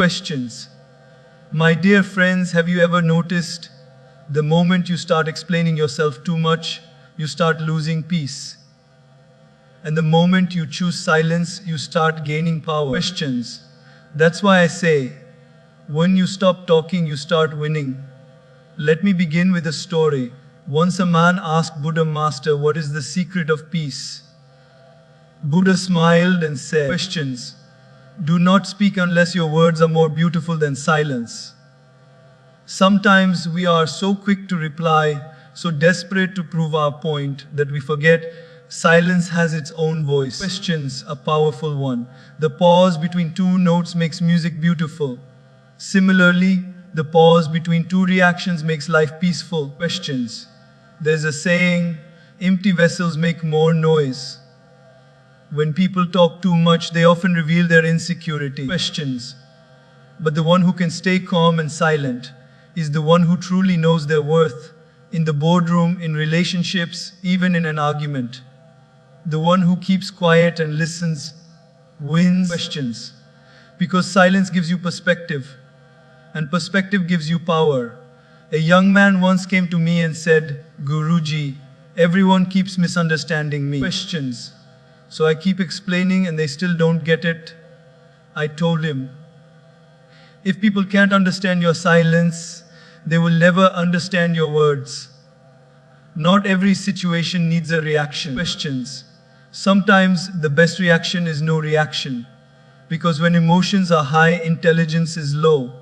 Questions. My dear friends, have you ever noticed the moment you start explaining yourself too much, you start losing peace? And the moment you choose silence, you start gaining power. Questions. That's why I say, when you stop talking, you start winning. Let me begin with a story. Once a man asked Buddha Master, what is the secret of peace? Buddha smiled and said, questions. Do not speak unless your words are more beautiful than silence. Sometimes we are so quick to reply, so desperate to prove our point, that we forget silence has its own voice. Questions, a powerful one. The pause between two notes makes music beautiful. Similarly, the pause between two reactions makes life peaceful. Questions. There's a saying, empty vessels make more noise. When people talk too much, they often reveal their insecurity. Questions. But the one who can stay calm and silent is the one who truly knows their worth. In the boardroom, in relationships, even in an argument. The one who keeps quiet and listens wins. Questions. Because silence gives you perspective, and perspective gives you power. A young man once came to me and said, Guruji, everyone keeps misunderstanding me. Questions. So I keep explaining and they still don't get it. I told him, if people can't understand your silence, they will never understand your words. Not every situation needs a reaction. Questions. Sometimes the best reaction is no reaction. Because when emotions are high, intelligence is low.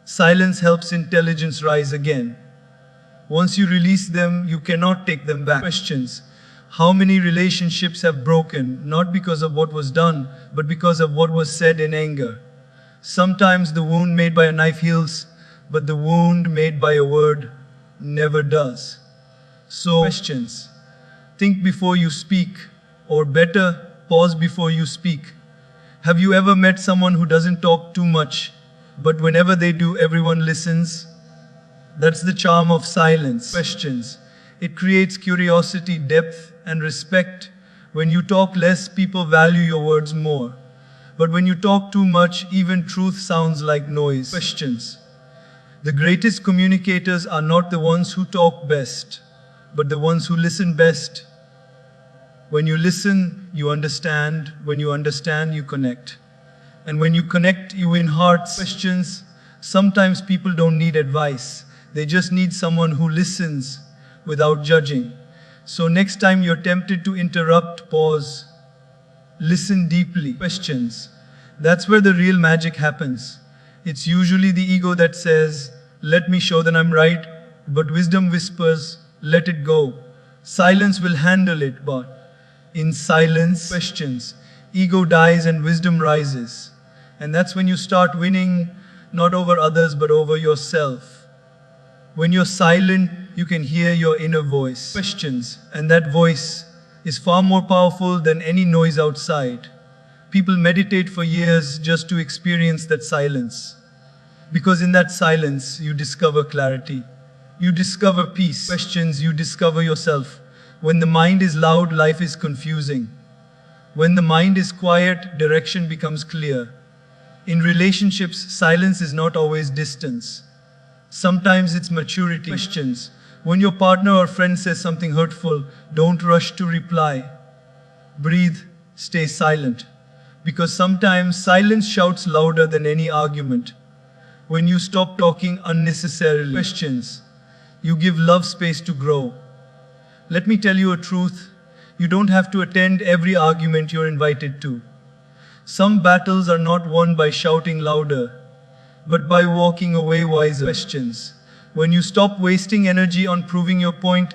Silence helps intelligence rise again. Once you release them, you cannot take them back. Questions. How many relationships have broken, not because of what was done, but because of what was said in anger? Sometimes the wound made by a knife heals, but the wound made by a word never does. So, questions. Think before you speak, or better, pause before you speak. Have you ever met someone who doesn't talk too much, but whenever they do, everyone listens? That's the charm of silence. Questions. It creates curiosity, depth, and respect. When you talk less, people value your words more. But when you talk too much, even truth sounds like noise. Questions. The greatest communicators are not the ones who talk best, but the ones who listen best. When you listen, you understand. When you understand, you connect. And when you connect, you win hearts. Questions. Sometimes people don't need advice. They just need someone who listens without judging. So next time you're tempted to interrupt, pause. Listen deeply. Questions. That's where the real magic happens. It's usually the ego that says, let me show that I'm right, but wisdom whispers, let it go. Silence will handle it, but in silence, questions, ego dies and wisdom rises. And that's when you start winning, not over others, but over yourself. When you're silent, you can hear your inner voice. Questions. And that voice is far more powerful than any noise outside. People meditate for years just to experience that silence. Because in that silence, you discover clarity. You discover peace. Questions, you discover yourself. When the mind is loud, life is confusing. When the mind is quiet, direction becomes clear. In relationships, silence is not always distance. Sometimes it's maturity. Questions. When your partner or friend says something hurtful, don't rush to reply. Breathe, stay silent. Because sometimes silence shouts louder than any argument. When you stop talking unnecessarily. Questions. You give love space to grow. Let me tell you a truth. You don't have to attend every argument you're invited to. Some battles are not won by shouting louder, but by walking away wiser. Questions. When you stop wasting energy on proving your point,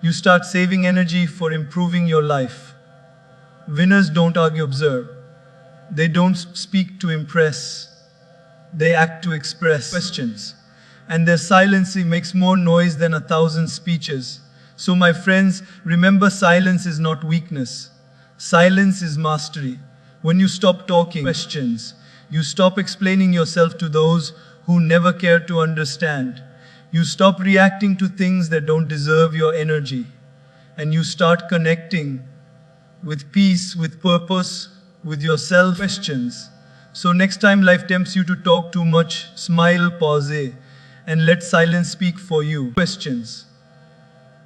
you start saving energy for improving your life. Winners don't argue, observe. They don't speak to impress. They act to express. Questions. And their silence makes more noise than 1,000 speeches. So my friends, remember, silence is not weakness. Silence is mastery. When you stop talking, questions, you stop explaining yourself to those who never care to understand. You stop reacting to things that don't deserve your energy. And you start connecting with peace, with purpose, with yourself. Questions. So next time life tempts you to talk too much, smile, pause, and let silence speak for you. Questions.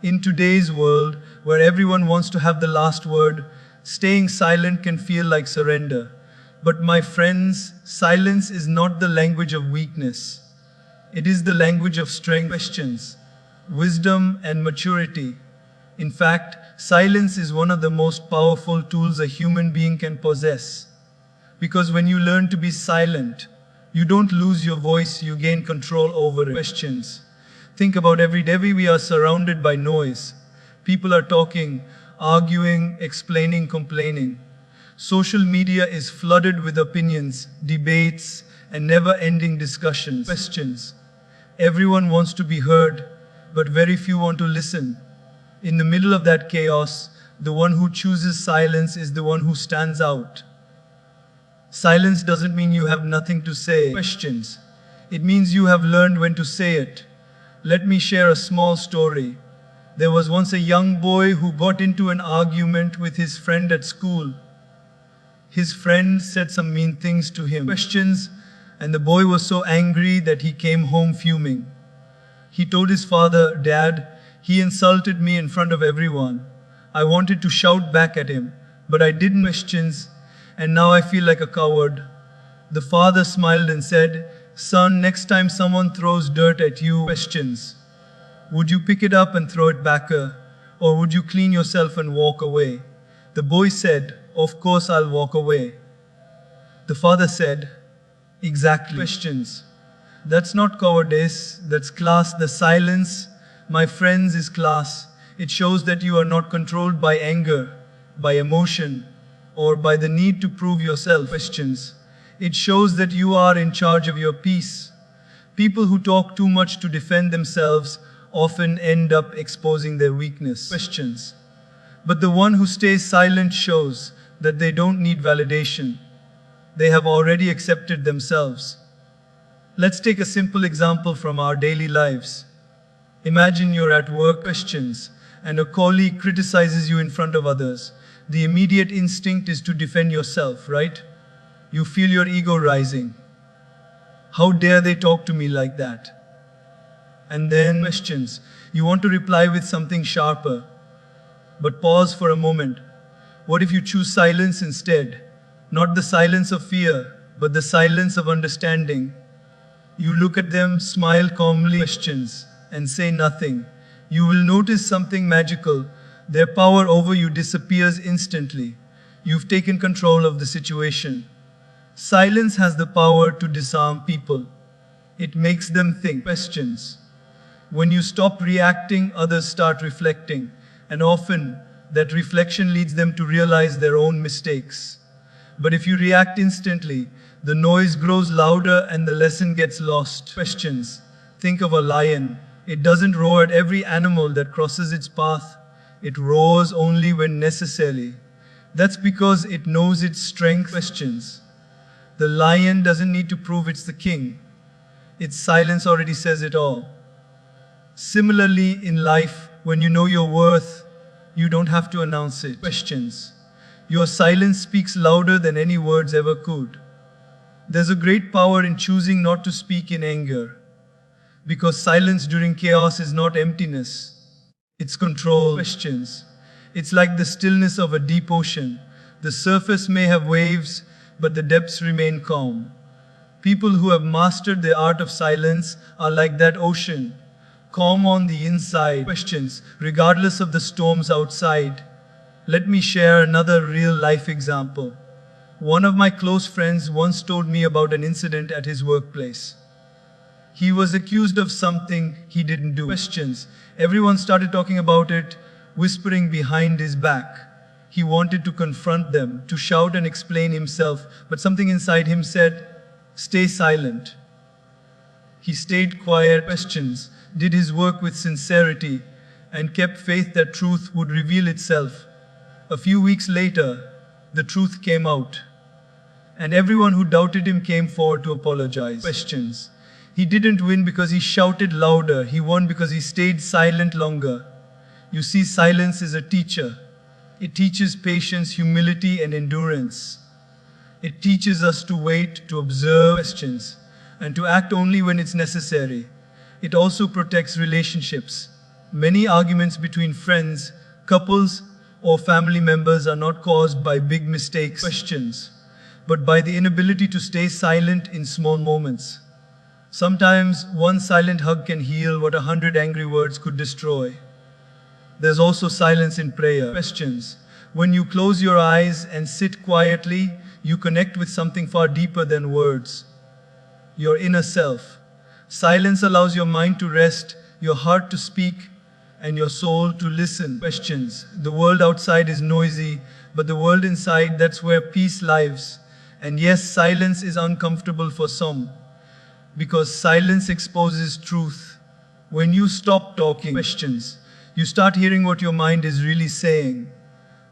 In today's world, where everyone wants to have the last word, staying silent can feel like surrender. But my friends, silence is not the language of weakness. It is the language of strength, questions, wisdom, and maturity. In fact, silence is one of the most powerful tools a human being can possess. Because when you learn to be silent, you don't lose your voice, you gain control over it. Questions. Think about every day we are surrounded by noise. People are talking, arguing, explaining, complaining. Social media is flooded with opinions, debates, and never-ending discussions. Questions. Everyone wants to be heard, but very few want to listen. In the middle of that chaos, the one who chooses silence is the one who stands out. Silence doesn't mean you have nothing to say. Questions. It means you have learned when to say it. Let me share a small story. There was once a young boy who got into an argument with his friend at school. His friend said some mean things to him. Questions. And the boy was so angry that he came home fuming. He told his father, "Dad, he insulted me in front of everyone. I wanted to shout back at him, but I didn't." Questions. And now I feel like a coward. The father smiled and said, "Son, next time someone throws dirt at you." Questions. Would you pick it up and throw it back, or would you clean yourself and walk away? The boy said, "Of course I'll walk away." The father said, "Exactly." Questions. That's not cowardice, that's class. The silence, my friends, is class. It shows that you are not controlled by anger, by emotion, or by the need to prove yourself. Questions. It shows that you are in charge of your peace. People who talk too much to defend themselves often end up exposing their weakness. Questions. But the one who stays silent shows that they don't need validation. They have already accepted themselves. Let's take a simple example from our daily lives. Imagine you're at work. Questions. And a colleague criticizes you in front of others. The immediate instinct is to defend yourself, right? You feel your ego rising. How dare they talk to me like that? And then questions. You want to reply with something sharper. But pause for a moment. What if you choose silence instead? Not the silence of fear, but the silence of understanding. You look at them, smile calmly, questions, and say nothing. You will notice something magical. Their power over you disappears instantly. You've taken control of the situation. Silence has the power to disarm people. It makes them think. Questions. When you stop reacting, others start reflecting, and often that reflection leads them to realize their own mistakes. But if you react instantly, the noise grows louder and the lesson gets lost. Questions. Think of a lion. It doesn't roar at every animal that crosses its path. It roars only when necessary. That's because it knows its strength. Questions. The lion doesn't need to prove it's the king. Its silence already says it all. Similarly, in life, when you know your worth, you don't have to announce it. Questions. Your silence speaks louder than any words ever could. There's a great power in choosing not to speak in anger. Because silence during chaos is not emptiness. It's control. Questions. It's like the stillness of a deep ocean. The surface may have waves, but the depths remain calm. People who have mastered the art of silence are like that ocean, calm on the inside. Questions. Regardless of the storms outside. Let me share another real-life example. One of my close friends once told me about an incident at his workplace. He was accused of something he didn't do. Questions. Everyone started talking about it, whispering behind his back. He wanted to confront them, to shout and explain himself, but something inside him said, "Stay silent." He stayed quiet. Questions. Did his work with sincerity and kept faith that truth would reveal itself. A few weeks later, the truth came out, and everyone who doubted him came forward to apologize. Questions. He didn't win because he shouted louder. He won because he stayed silent longer. You see, silence is a teacher. It teaches patience, humility, and endurance. It teaches us to wait, to observe questions, and to act only when it's necessary. It also protects relationships. Many arguments between friends, couples, or family members are not caused by big mistakes, questions, but by the inability to stay silent in small moments. Sometimes one silent hug can heal what 100 angry words could destroy. There's also silence in prayer. Questions. When you close your eyes and sit quietly, you connect with something far deeper than words. Your inner self. Silence allows your mind to rest, your heart to speak, and your soul to listen. Questions. The world outside is noisy, but the world inside, that's where peace lives. And yes, silence is uncomfortable for some, because silence exposes truth. When you stop talking questions, you start hearing what your mind is really saying.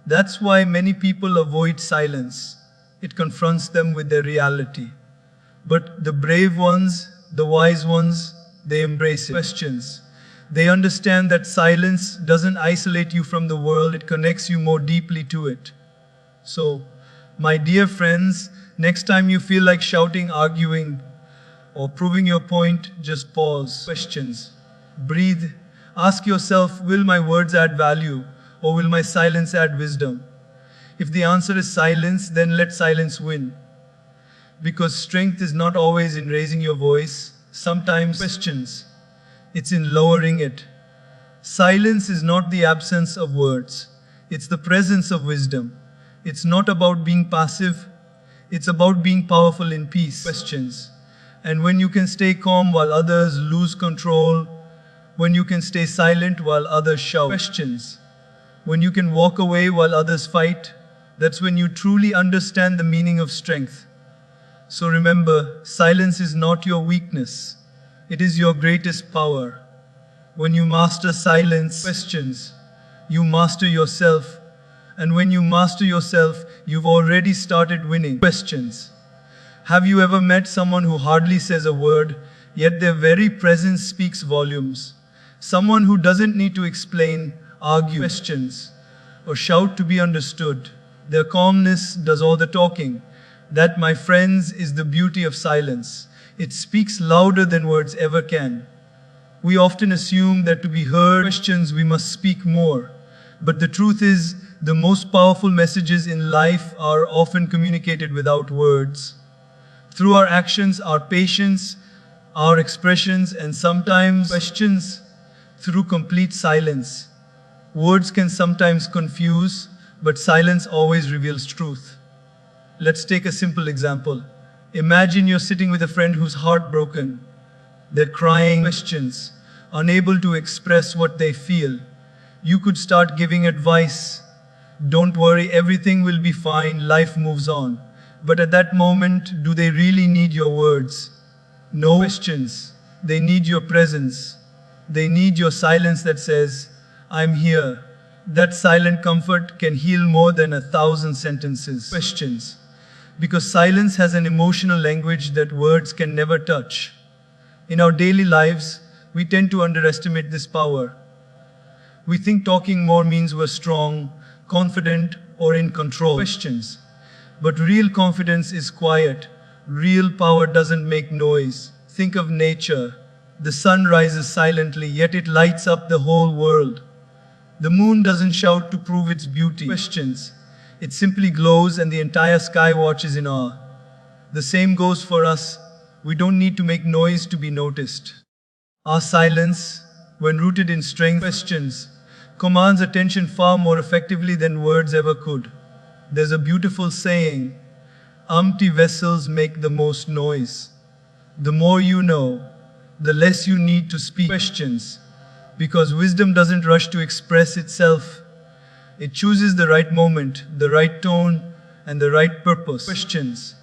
That's why many people avoid silence. It confronts them with their reality. But the brave ones, the wise ones, they embrace it. Questions. They understand that silence doesn't isolate you from the world, it connects you more deeply to it. So, my dear friends, next time you feel like shouting, arguing, or proving your point, just pause. Questions. Breathe. Ask yourself, will my words add value, or will my silence add wisdom? If the answer is silence, then let silence win. Because strength is not always in raising your voice. Sometimes questions. It's in lowering it. Silence is not the absence of words. It's the presence of wisdom. It's not about being passive. It's about being powerful in peace. Questions. And when you can stay calm while others lose control, when you can stay silent while others shout. Questions. When you can walk away while others fight, that's when you truly understand the meaning of strength. So remember, silence is not your weakness. It is your greatest power. When you master silence, questions, you master yourself. And when you master yourself, you've already started winning. Questions. Have you ever met someone who hardly says a word, yet their very presence speaks volumes? Someone who doesn't need to explain, argue, questions, or shout to be understood. Their calmness does all the talking. That, my friends, is the beauty of silence. It speaks louder than words ever can. We often assume that to be heard questions we must speak more. But the truth is, the most powerful messages in life are often communicated without words. Through our actions, our patience, our expressions, and sometimes questions, through complete silence. Words can sometimes confuse, but silence always reveals truth. Let's take a simple example. Imagine you're sitting with a friend who's heartbroken. They're crying, questions, unable to express what they feel. You could start giving advice. Don't worry, everything will be fine, life moves on. But at that moment, do they really need your words? No. Questions. They need your presence. They need your silence that says, I'm here. That silent comfort can heal more than 1,000 sentences. Questions. Because silence has an emotional language that words can never touch. In our daily lives, we tend to underestimate this power. We think talking more means we're strong, confident, or in control. Questions. But real confidence is quiet. Real power doesn't make noise. Think of nature. The sun rises silently, yet it lights up the whole world. The moon doesn't shout to prove its beauty. Questions. It simply glows and the entire sky watches in awe. The same goes for us. We don't need to make noise to be noticed. Our silence, when rooted in strength, questions, commands attention far more effectively than words ever could. There's a beautiful saying, empty vessels make the most noise. The more you know, the less you need to speak. Questions. Because wisdom doesn't rush to express itself. It chooses the right moment, the right tone, and the right purpose. Questions.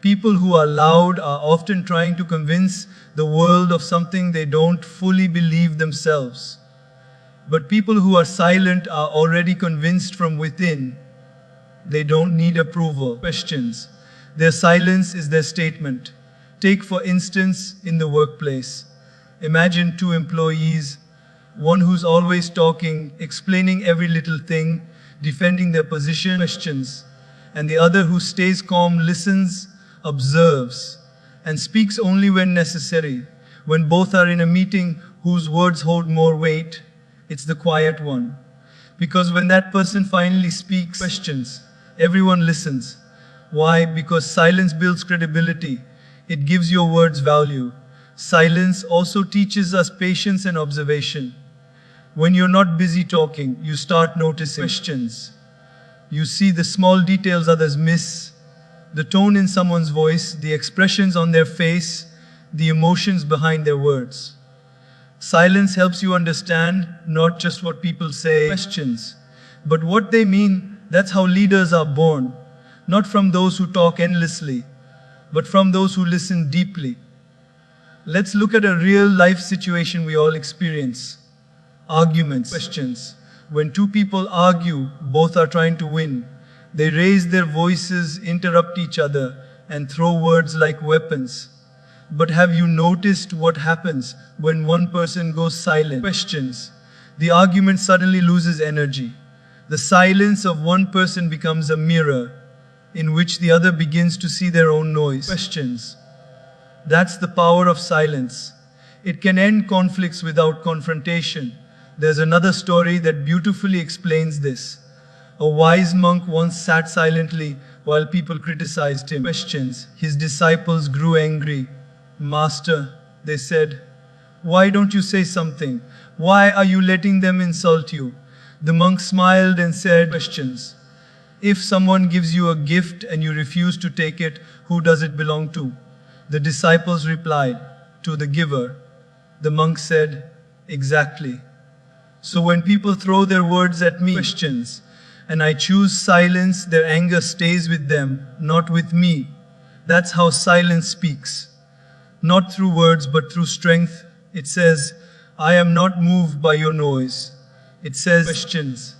People who are loud are often trying to convince the world of something they don't fully believe themselves. But people who are silent are already convinced from within. They don't need approval. Questions. Their silence is their statement. Take, for instance, in the workplace. Imagine two employees, one who's always talking, explaining every little thing, defending their position, questions, and the other who stays calm, listens, observes, and speaks only when necessary. When both are in a meeting whose words hold more weight, it's the quiet one. Because when that person finally speaks, questions, everyone listens. Why? Because silence builds credibility. It gives your words value. Silence also teaches us patience and observation. When you're not busy talking, you start noticing questions. You see the small details others miss, the tone in someone's voice, the expressions on their face, the emotions behind their words. Silence helps you understand not just what people say, questions, but what they mean. That's how leaders are born, not from those who talk endlessly, but from those who listen deeply. Let's look at a real life situation we all experience. Arguments, questions. When two people argue, both are trying to win. They raise their voices, interrupt each other, and throw words like weapons. But have you noticed what happens when one person goes silent? Questions. The argument suddenly loses energy. The silence of one person becomes a mirror in which the other begins to see their own noise. Questions. That's the power of silence. It can end conflicts without confrontation. There's another story that beautifully explains this. A wise monk once sat silently while people criticized him. Questions. His disciples grew angry. Master, they said, why don't you say something? Why are you letting them insult you? The monk smiled and said, questions. If someone gives you a gift and you refuse to take it, who does it belong to? The disciples replied, to the giver. The monk said, exactly. So when people throw their words at me, questions, and I choose silence, their anger stays with them, not with me. That's how silence speaks. Not through words, but through strength. It says, I am not moved by your noise. It says, questions,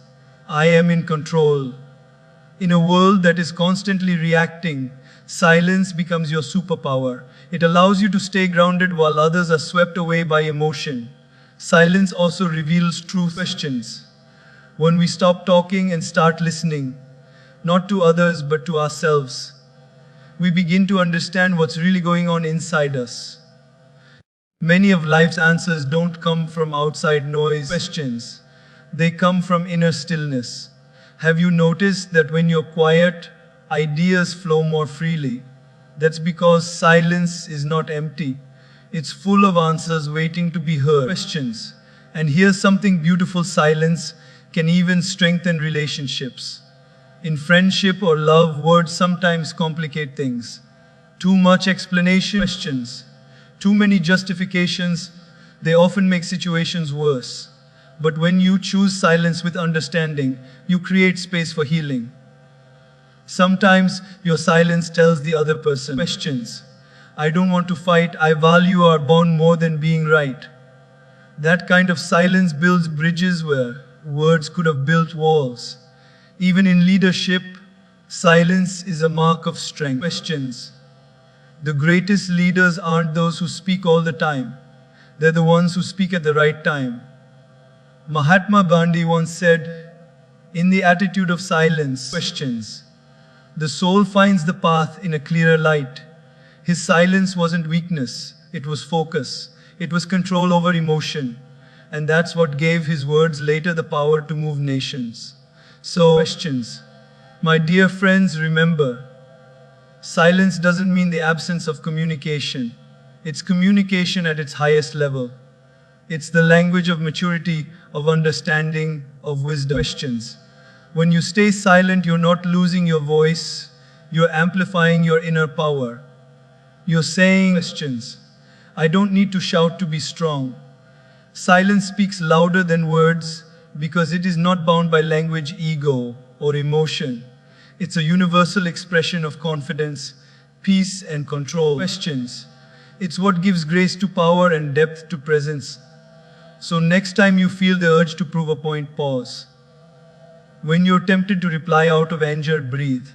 I am in control. In a world that is constantly reacting, silence becomes your superpower. It allows you to stay grounded while others are swept away by emotion. Silence also reveals truth. Questions. When we stop talking and start listening, not to others but to ourselves, we begin to understand what's really going on inside us. Many of life's answers don't come from outside noise. Questions. They come from inner stillness. Have you noticed that when you're quiet, ideas flow more freely? That's because silence is not empty. It's full of answers waiting to be heard. Questions. And here's something beautiful. Silence can even strengthen relationships. In friendship or love, words sometimes complicate things. Too much explanation, questions, too many justifications, they often make situations worse. But when you choose silence with understanding, you create space for healing. Sometimes your silence tells the other person, questions, I don't want to fight, I value our bond more than being right. That kind of silence builds bridges where words could have built walls. Even in leadership, silence is a mark of strength. Questions. The greatest leaders aren't those who speak all the time. They're the ones who speak at the right time. Mahatma Gandhi once said, in the attitude of silence, questions, the soul finds the path in a clearer light. His silence wasn't weakness, it was focus. It was control over emotion. And that's what gave his words later the power to move nations. So, questions. My dear friends, remember, silence doesn't mean the absence of communication. It's communication at its highest level. It's the language of maturity, of understanding, of wisdom. Questions. When you stay silent, you're not losing your voice, you're amplifying your inner power. You're saying, questions, I don't need to shout to be strong. Silence speaks louder than words because it is not bound by language, ego, or emotion. It's a universal expression of confidence, peace, and control. Questions. It's what gives grace to power and depth to presence. So next time you feel the urge to prove a point, pause. When you're tempted to reply out of anger, breathe.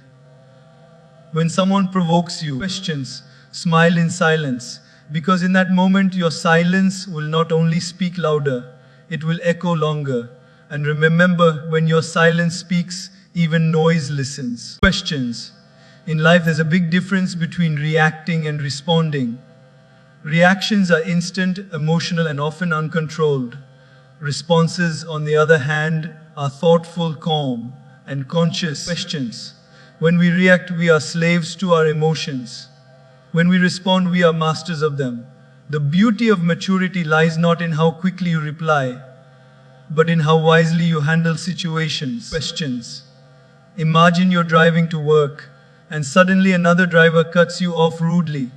When someone provokes you, questions, smile in silence. Because in that moment, your silence will not only speak louder, it will echo longer. And remember, when your silence speaks, Even noise listens. Questions. In life, there's a big difference between reacting and responding. Reactions are instant, emotional, and often uncontrolled. Responses, on the other hand, are thoughtful, calm, and conscious. Questions. When we react, we are slaves to our emotions. When we respond, we are masters of them. The beauty of maturity lies not in how quickly you reply, but in how wisely you handle situations. Questions. Imagine you're driving to work, and suddenly another driver cuts you off rudely.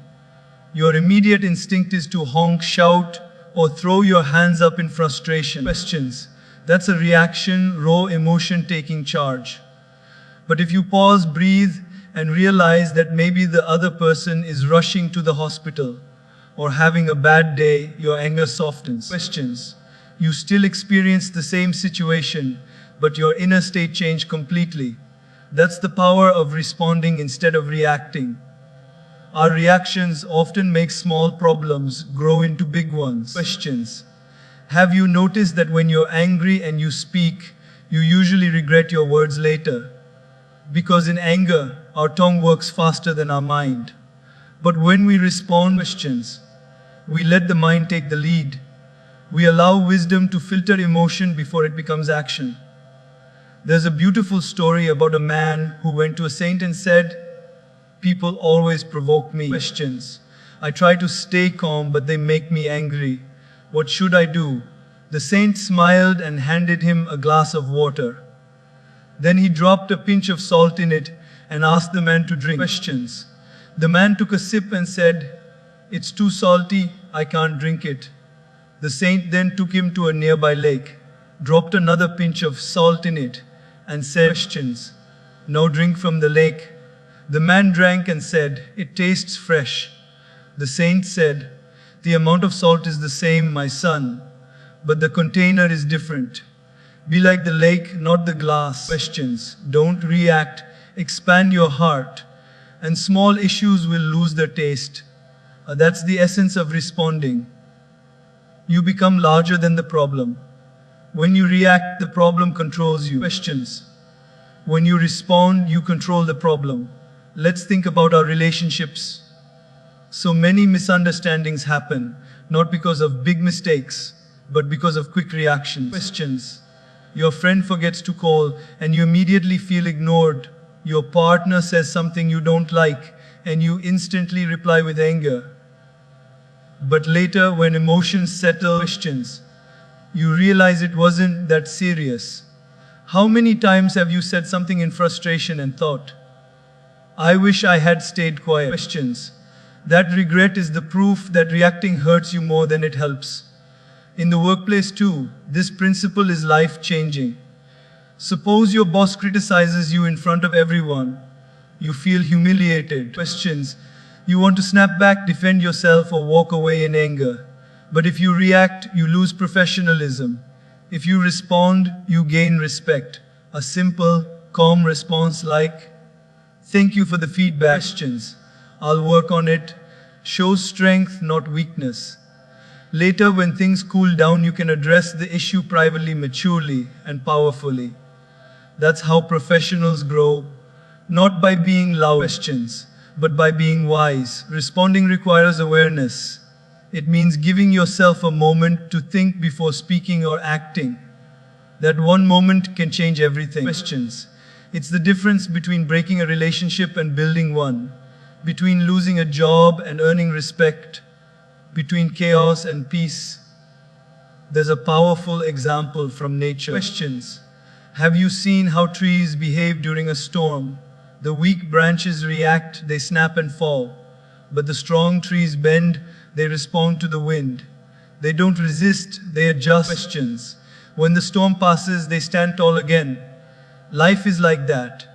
Your immediate instinct is to honk, shout, or throw your hands up in frustration. Questions. That's a reaction, raw emotion taking charge. But if you pause, breathe, and realize that maybe the other person is rushing to the hospital or having a bad day, your anger softens. Questions. You still experience the same situation, but your inner state changed completely. That's the power of responding instead of reacting. Our reactions often make small problems grow into big ones. Questions. Have you noticed that when you're angry and you speak, you usually regret your words later? Because in anger, our tongue works faster than our mind. But when we respond to questions, we let the mind take the lead. We allow wisdom to filter emotion before it becomes action. There's a beautiful story about a man who went to a saint and said, "People always provoke me. Questions. I try to stay calm, but they make me angry. What should I do?" The saint smiled and handed him a glass of water. Then he dropped a pinch of salt in it and asked the man to drink. Questions. The man took a sip and said, "It's too salty, I can't drink it." The saint then took him to a nearby lake, dropped another pinch of salt in it, and said, "Questions. Now drink from the lake." The man drank and said, "It tastes fresh." The saint said, "The amount of salt is the same, my son, but the container is different. Be like the lake, not the glass." Questions. Don't react, expand your heart, and small issues will lose their taste. That's the essence of responding. You become larger than the problem. When you react, the problem controls you. Questions. When you respond, you control the problem. Let's think about our relationships. So many misunderstandings happen, not because of big mistakes, but because of quick reactions. Questions. Your friend forgets to call and you immediately feel ignored. Your partner says something you don't like and you instantly reply with anger. But later, when emotions settle, questions, you realize it wasn't that serious. How many times have you said something in frustration and thought, "I wish I had stayed quiet"? Questions. That regret is the proof that reacting hurts you more than it helps. In the workplace too, this principle is life-changing. Suppose your boss criticizes you in front of everyone. You feel humiliated. Questions. You want to snap back, defend yourself, or walk away in anger. But if you react, you lose professionalism. If you respond, you gain respect. A simple, calm response like, "Thank you for the feedback. Questions. I'll work on it," shows strength, not weakness. Later, when things cool down, you can address the issue privately, maturely, and powerfully. That's how professionals grow, not by being loud. Questions, but by being wise. Responding requires awareness. It means giving yourself a moment to think before speaking or acting. That one moment can change everything. Questions. It's the difference between breaking a relationship and building one, between losing a job and earning respect, between chaos and peace. There's a powerful example from nature. Questions. Have you seen how trees behave during a storm? The weak branches react, they snap and fall. But the strong trees bend, they respond to the wind. They don't resist, they adjust. Questions. When the storm passes, they stand tall again. Life is like that.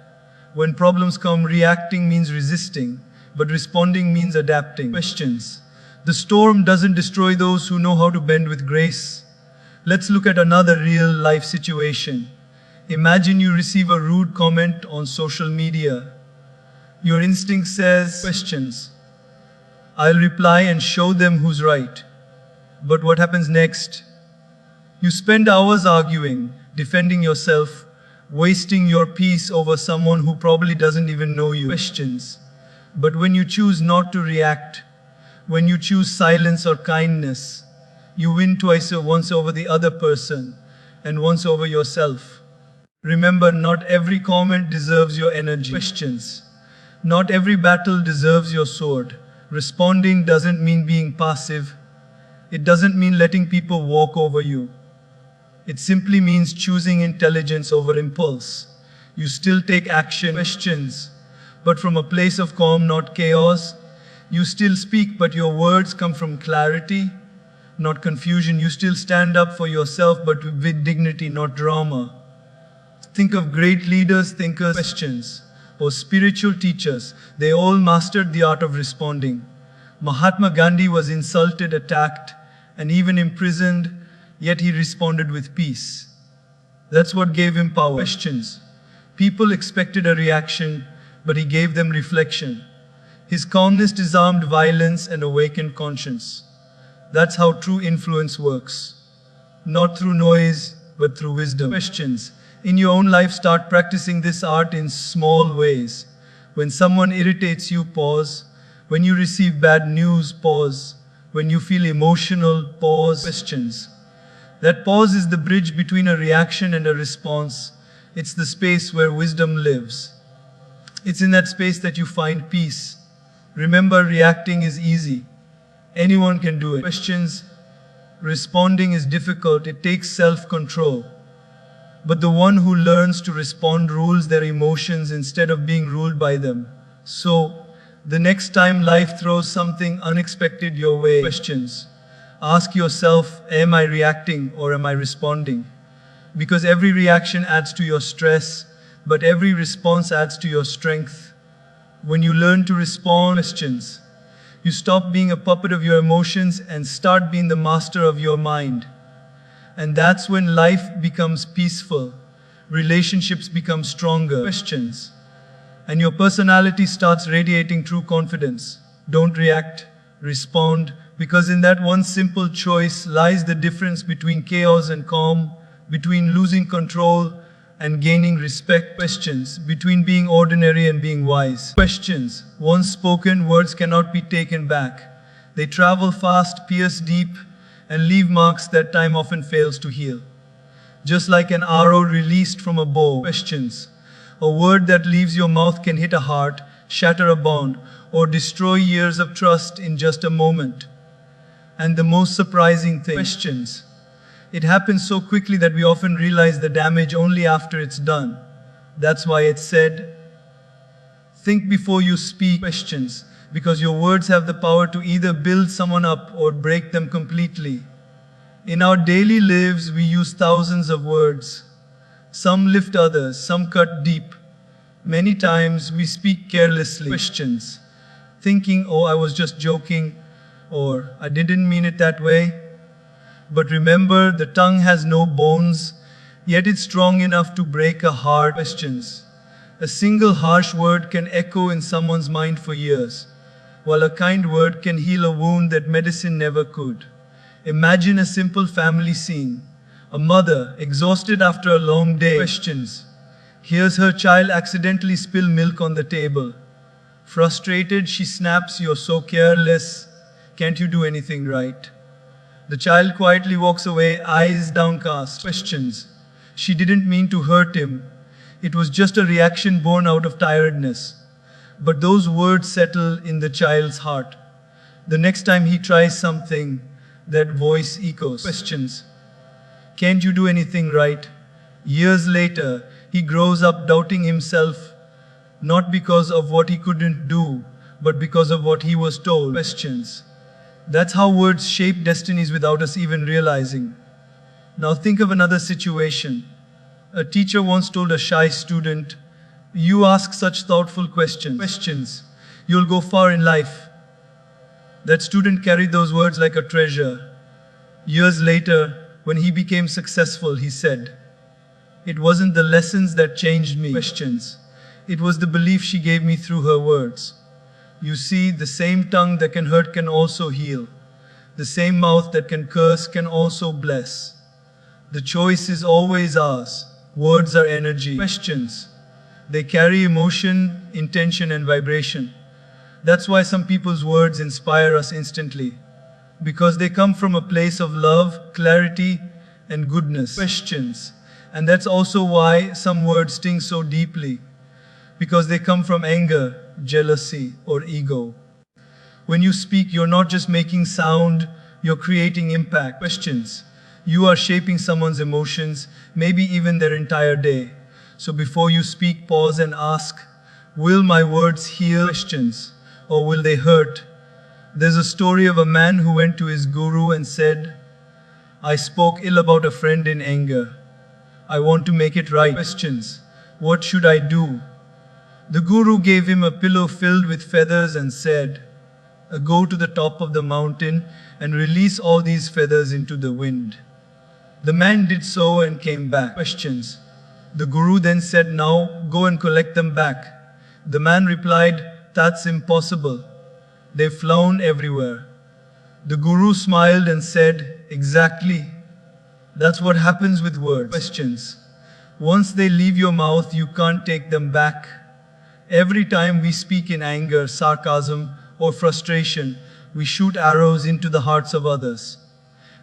When problems come, reacting means resisting, but responding means adapting. Questions. The storm doesn't destroy those who know how to bend with grace. Let's look at another real life situation. Imagine you receive a rude comment on social media. Your instinct says, "Questions. I'll reply and show them who's right." But what happens next? You spend hours arguing, defending yourself, wasting your peace over someone who probably doesn't even know you. Questions. But when you choose not to react, when you choose silence or kindness, you win twice, once over the other person and once over yourself. Remember, not every comment deserves your energy. Questions. Not every battle deserves your sword. Responding doesn't mean being passive. It doesn't mean letting people walk over you. It simply means choosing intelligence over impulse. You still take action. Questions. But from a place of calm, not chaos. You still speak, but your words come from clarity, not confusion. You still stand up for yourself, but with dignity, not drama. Think of great leaders, thinkers, questions, or spiritual teachers. They all mastered the art of responding. Mahatma Gandhi was insulted, attacked, and even imprisoned, yet he responded with peace. That's what gave him power. Questions. People expected a reaction, but he gave them reflection. His calmness disarmed violence and awakened conscience. That's how true influence works. Not through noise, but through wisdom. Questions. In your own life, start practicing this art in small ways. When someone irritates you, pause. When you receive bad news, pause. When you feel emotional, pause. Questions. That pause is the bridge between a reaction and a response. It's the space where wisdom lives. It's in that space that you find peace. Remember, reacting is easy. Anyone can do it. Questions. Responding is difficult. It takes self-control. But the one who learns to respond rules their emotions instead of being ruled by them. So, the next time life throws something unexpected your way, questions. Ask yourself, am I reacting or am I responding? Because every reaction adds to your stress, but every response adds to your strength. When you learn to respond, questions, you stop being a puppet of your emotions and start being the master of your mind. And that's when life becomes peaceful, relationships become stronger. Questions. And your personality starts radiating true confidence. Don't react, respond, because in that one simple choice lies the difference between chaos and calm, between losing control and gaining respect. Questions. Between being ordinary and being wise. Questions. Once spoken, words cannot be taken back. They travel fast, pierce deep, and leave marks that time often fails to heal. Just like an arrow released from a bow. Questions. A word that leaves your mouth can hit a heart, shatter a bond, or destroy years of trust in just a moment. And the most surprising thing. Questions. It happens so quickly that we often realize the damage only after it's done. That's why it's said, think before you speak. Questions. Because your words have the power to either build someone up or break them completely. In our daily lives, we use thousands of words. Some lift others, some cut deep. Many times we speak carelessly. Questions. Thinking, oh, I was just joking, or I didn't mean it that way. But remember, the tongue has no bones, yet it's strong enough to break a heart. Questions. A single harsh word can echo in someone's mind for years, while a kind word can heal a wound that medicine never could. Imagine a simple family scene. A mother, exhausted after a long day, questions, hears her child accidentally spill milk on the table. Frustrated, she snaps, "You're so careless. Can't you do anything right?" The child quietly walks away, eyes downcast. Questions. She didn't mean to hurt him. It was just a reaction born out of tiredness. But those words settle in the child's heart. The next time he tries something, that voice echoes. Questions. Can't you do anything right? Years later, he grows up doubting himself, not because of what he couldn't do, but because of what he was told. Questions. That's how words shape destinies without us even realizing. Now think of another situation. A teacher once told a shy student, "You ask such thoughtful questions. You'll go far in life." That student carried those words like a treasure. Years later, when he became successful, he said, "It wasn't the lessons that changed me. Questions. It was the belief she gave me through her words." You see, the same tongue that can hurt can also heal. The same mouth that can curse can also bless. The choice is always ours. Words are energy. Questions. They carry emotion, intention, and vibration. That's why some people's words inspire us instantly. Because they come from a place of love, clarity, and goodness. Questions. And that's also why some words sting so deeply. Because they come from anger, jealousy, or ego. When you speak, you're not just making sound, you're creating impact. Questions. You are shaping someone's emotions, maybe even their entire day. So before you speak, pause and ask, will my words heal? Questions. Or will they hurt? There's a story of a man who went to his guru and said, I spoke ill about a friend in anger. I want to make it right. Questions. What should I do? The guru gave him a pillow filled with feathers and said, go to the top of the mountain and release all these feathers into the wind. The man did so and came back. Questions. The guru then said, now go and collect them back. The man replied, that's impossible. They've flown everywhere. The guru smiled and said, exactly. That's what happens with words. Questions. Once they leave your mouth, you can't take them back. Every time we speak in anger, sarcasm, or frustration, we shoot arrows into the hearts of others.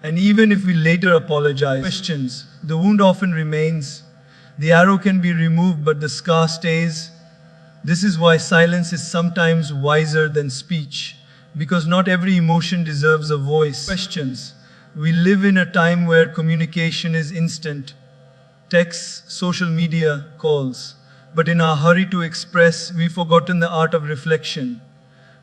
And even if we later apologize, questions, the wound often remains. The arrow can be removed, but the scar stays. This is why silence is sometimes wiser than speech, because not every emotion deserves a voice. Questions. We live in a time where communication is instant. Texts, social media, calls. But in our hurry to express, we've forgotten the art of reflection.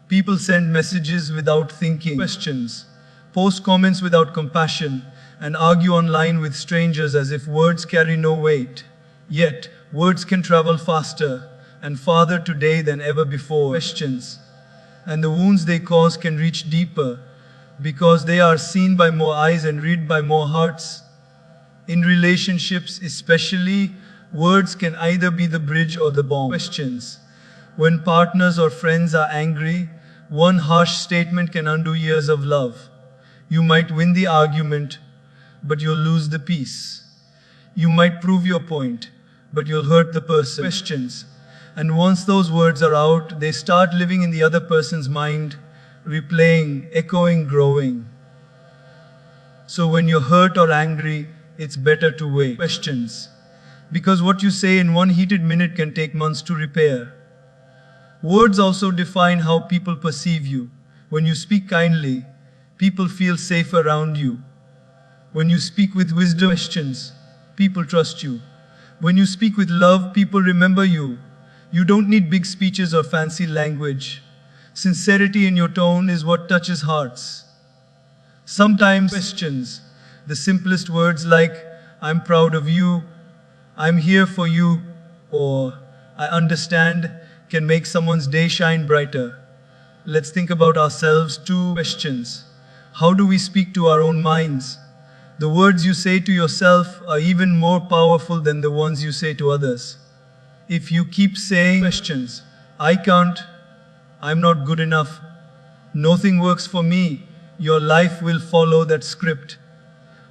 People send messages without thinking. Questions. Post comments without compassion, and argue online with strangers as if words carry no weight. Yet, words can travel faster and farther today than ever before. Questions. And the wounds they cause can reach deeper, because they are seen by more eyes and read by more hearts. In relationships especially, words can either be the bridge or the bomb. Questions. When partners or friends are angry, one harsh statement can undo years of love. You might win the argument, but you'll lose the peace. You might prove your point, but you'll hurt the person. Questions. And once those words are out, they start living in the other person's mind, replaying, echoing, growing. So when you're hurt or angry, it's better to wait. Questions. Because what you say in one heated minute can take months to repair. Words also define how people perceive you. When you speak kindly, people feel safe around you. When you speak with wisdom, questions, people trust you. When you speak with love, people remember you. You don't need big speeches or fancy language. Sincerity in your tone is what touches hearts. Sometimes questions, the simplest words like, I'm proud of you, I'm here for you, or I understand, can make someone's day shine brighter. Let's think about ourselves too. Questions. How do we speak to our own minds? The words you say to yourself are even more powerful than the ones you say to others. If you keep saying questions, I can't, I'm not good enough, nothing works for me, your life will follow that script.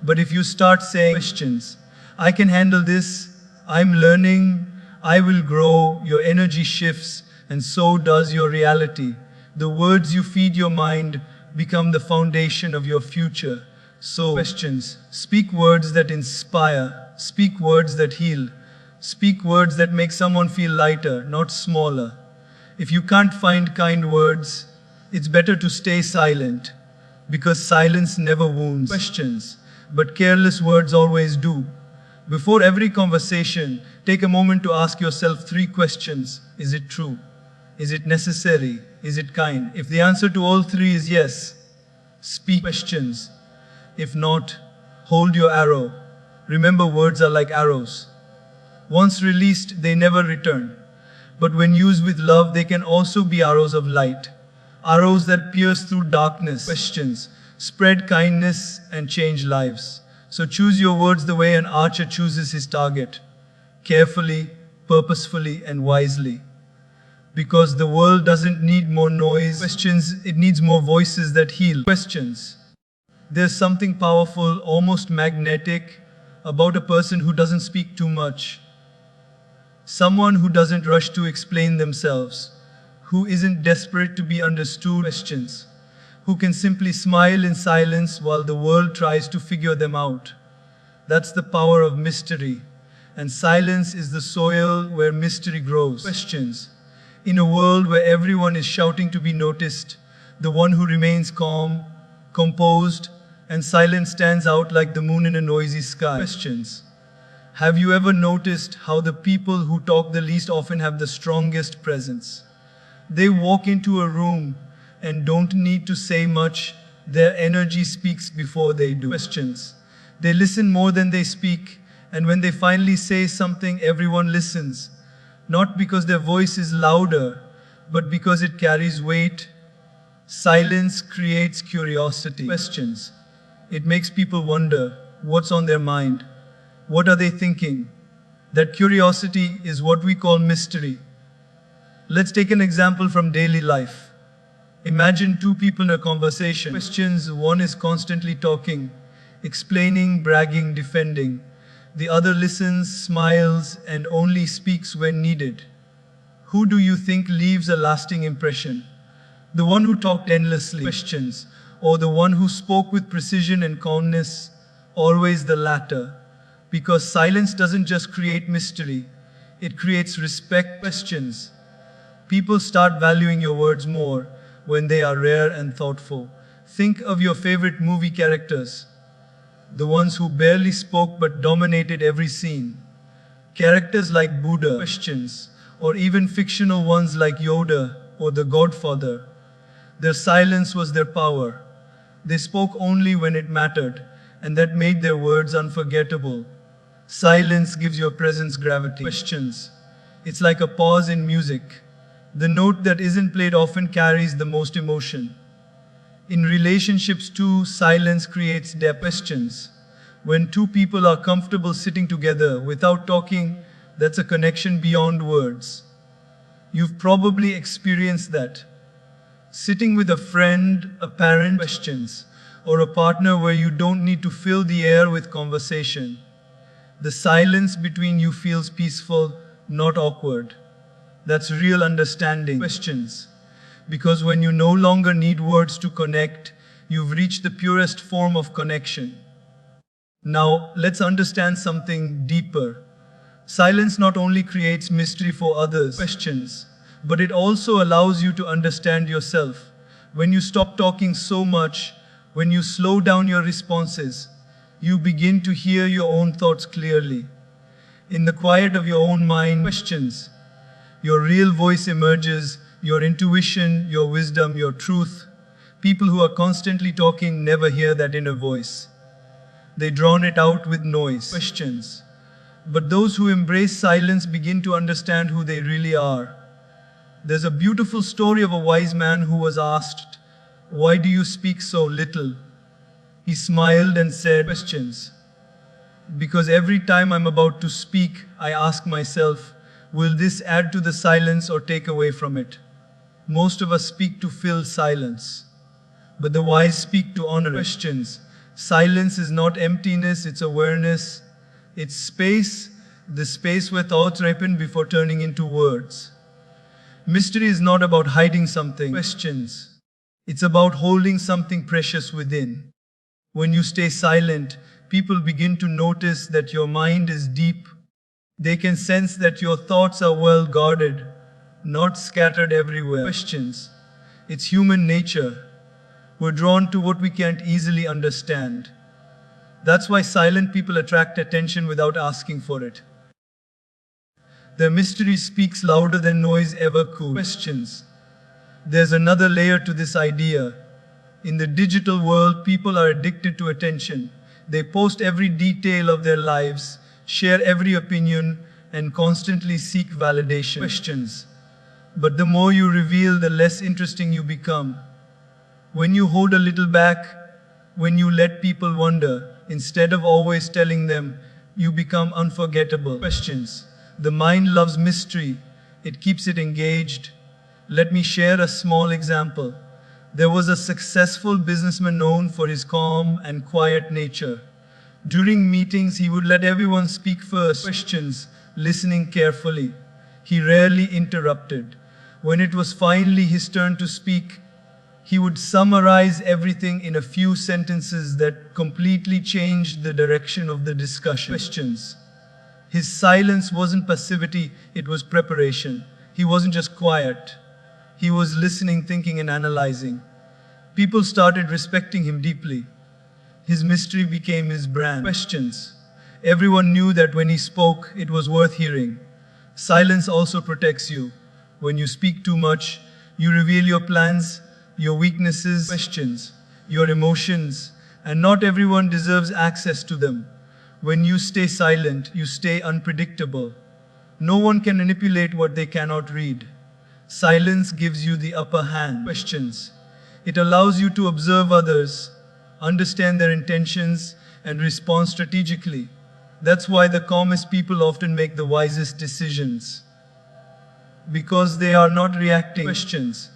But if you start saying questions, I can handle this, I'm learning, I will grow, your energy shifts, and so does your reality. The words you feed your mind become the foundation of your future. So, questions. Speak words that inspire. Speak words that heal. Speak words that make someone feel lighter, not smaller. If you can't find kind words, it's better to stay silent, because silence never wounds. Questions. But careless words always do. Before every conversation, take a moment to ask yourself 3 questions. Is it true? Is it necessary? Is it kind? If the answer to all 3 is yes, speak. Questions. If not, hold your arrow. Remember, words are like arrows. Once released, they never return. But when used with love, they can also be arrows of light. Arrows that pierce through darkness. Questions. Spread kindness and change lives. So choose your words the way an archer chooses his target. Carefully, purposefully, and wisely. Because the world doesn't need more noise. Questions, it needs more voices that heal. Questions. There's something powerful, almost magnetic, about a person who doesn't speak too much. Someone who doesn't rush to explain themselves, who isn't desperate to be understood questions, who can simply smile in silence while the world tries to figure them out. That's the power of mystery. And silence is the soil where mystery grows. Questions. In a world where everyone is shouting to be noticed, the one who remains calm, composed, and silent stands out like the moon in a noisy sky. Questions. Have you ever noticed how the people who talk the least often have the strongest presence? They walk into a room and don't need to say much. Their energy speaks before they do. Questions. They listen more than they speak, and when they finally say something, everyone listens. Not because their voice is louder, but because it carries weight. Silence creates curiosity. Questions. It makes people wonder what's on their mind. What are they thinking? That curiosity is what we call mystery. Let's take an example from daily life. Imagine two people in a conversation. Questions. One is constantly talking, explaining, bragging, defending. The other listens, smiles, and only speaks when needed. Who do you think leaves a lasting impression? The one who talked endlessly, questions, or the one who spoke with precision and calmness? Always the latter. Because silence doesn't just create mystery, it creates respect. Questions. People start valuing your words more when they are rare and thoughtful. Think of your favorite movie characters. The ones who barely spoke but dominated every scene. Characters like Buddha, questions, or even fictional ones like Yoda or the Godfather. Their silence was their power. They spoke only when it mattered, and that made their words unforgettable. Silence gives your presence gravity. Questions. It's like a pause in music. The note that isn't played often carries the most emotion. In relationships too, silence creates depth. Questions. When two people are comfortable sitting together without talking, that's a connection beyond words. You've probably experienced that. Sitting with a friend, a parent, questions, or a partner where you don't need to fill the air with conversation. The silence between you feels peaceful, not awkward. That's real understanding. Questions. Because when you no longer need words to connect, you've reached the purest form of connection. Now, let's understand something deeper. Silence not only creates mystery for others, questions, but it also allows you to understand yourself. When you stop talking so much, when you slow down your responses, you begin to hear your own thoughts clearly. In the quiet of your own mind, questions, your real voice emerges, your intuition, your wisdom, your truth. People who are constantly talking never hear that inner voice. They drown it out with noise. Questions. But those who embrace silence begin to understand who they really are. There's a beautiful story of a wise man who was asked, "Why do you speak so little?" He smiled and said, "Questions. Because every time I'm about to speak, I ask myself, will this add to the silence or take away from it?" Most of us speak to fill silence, but the wise speak to honor it. Questions. Silence is not emptiness, it's awareness. It's space, the space where thoughts ripen before turning into words. Mystery is not about hiding something. Questions. It's about holding something precious within. When you stay silent, people begin to notice that your mind is deep. They can sense that your thoughts are well guarded, not scattered everywhere. Questions. It's human nature. We're drawn to what we can't easily understand. That's why silent people attract attention without asking for it. Their mystery speaks louder than noise ever could. Questions. There's another layer to this idea. In the digital world, people are addicted to attention. They post every detail of their lives, share every opinion, and constantly seek validation. Questions. But the more you reveal, the less interesting you become. When you hold a little back, when you let people wonder, instead of always telling them, you become unforgettable. Questions. The mind loves mystery. It keeps it engaged. Let me share a small example. There was a successful businessman known for his calm and quiet nature. During meetings, he would let everyone speak first, questions, listening carefully. He rarely interrupted. When it was finally his turn to speak, he would summarize everything in a few sentences that completely changed the direction of the discussion. Questions. His silence wasn't passivity, it was preparation. He wasn't just quiet. He was listening, thinking, and analyzing. People started respecting him deeply. His mystery became his brand. Questions. Everyone knew that when he spoke, it was worth hearing. Silence also protects you. When you speak too much, you reveal your plans, your weaknesses, questions, your emotions, and not everyone deserves access to them. When you stay silent, you stay unpredictable. No one can manipulate what they cannot read. Silence gives you the upper hand. Questions. It allows you to observe others, understand their intentions, and respond strategically. That's why the calmest people often make the wisest decisions. Because they are not reacting. Questions.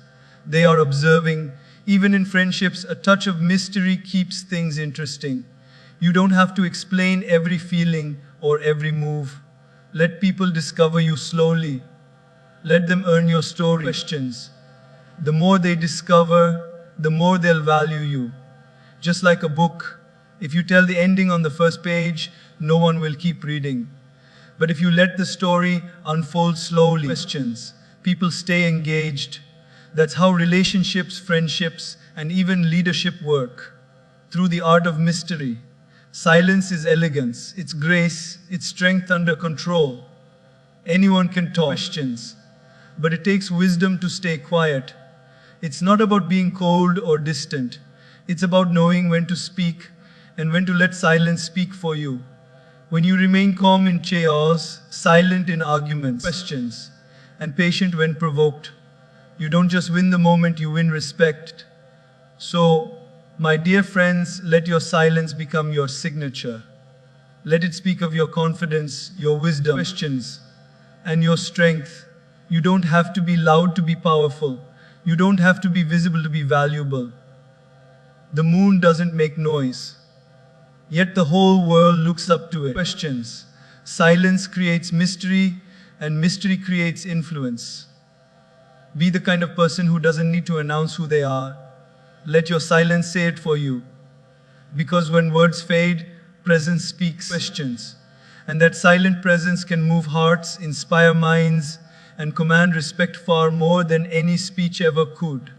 They are observing. Even in friendships, a touch of mystery keeps things interesting. You don't have to explain every feeling or every move. Let people discover you slowly. Let them earn your story. Questions. The more they discover, the more they'll value you. Just like a book, if you tell the ending on the first page, no one will keep reading. But if you let the story unfold slowly, questions, people stay engaged. That's how relationships, friendships, and even leadership work. Through the art of mystery. Silence is elegance, it's grace, it's strength under control. Anyone can talk. Questions. But it takes wisdom to stay quiet. It's not about being cold or distant. It's about knowing when to speak and when to let silence speak for you. When you remain calm in chaos, silent in arguments, questions, and patient when provoked, you don't just win the moment, you win respect. So, my dear friends, let your silence become your signature. Let it speak of your confidence, your wisdom, questions, and your strength. You don't have to be loud to be powerful. You don't have to be visible to be valuable. The moon doesn't make noise, yet the whole world looks up to it. Questions. Silence creates mystery, and mystery creates influence. Be the kind of person who doesn't need to announce who they are. Let your silence say it for you. Because when words fade, presence speaks. Questions. And that silent presence can move hearts, inspire minds, and command respect far more than any speech ever could.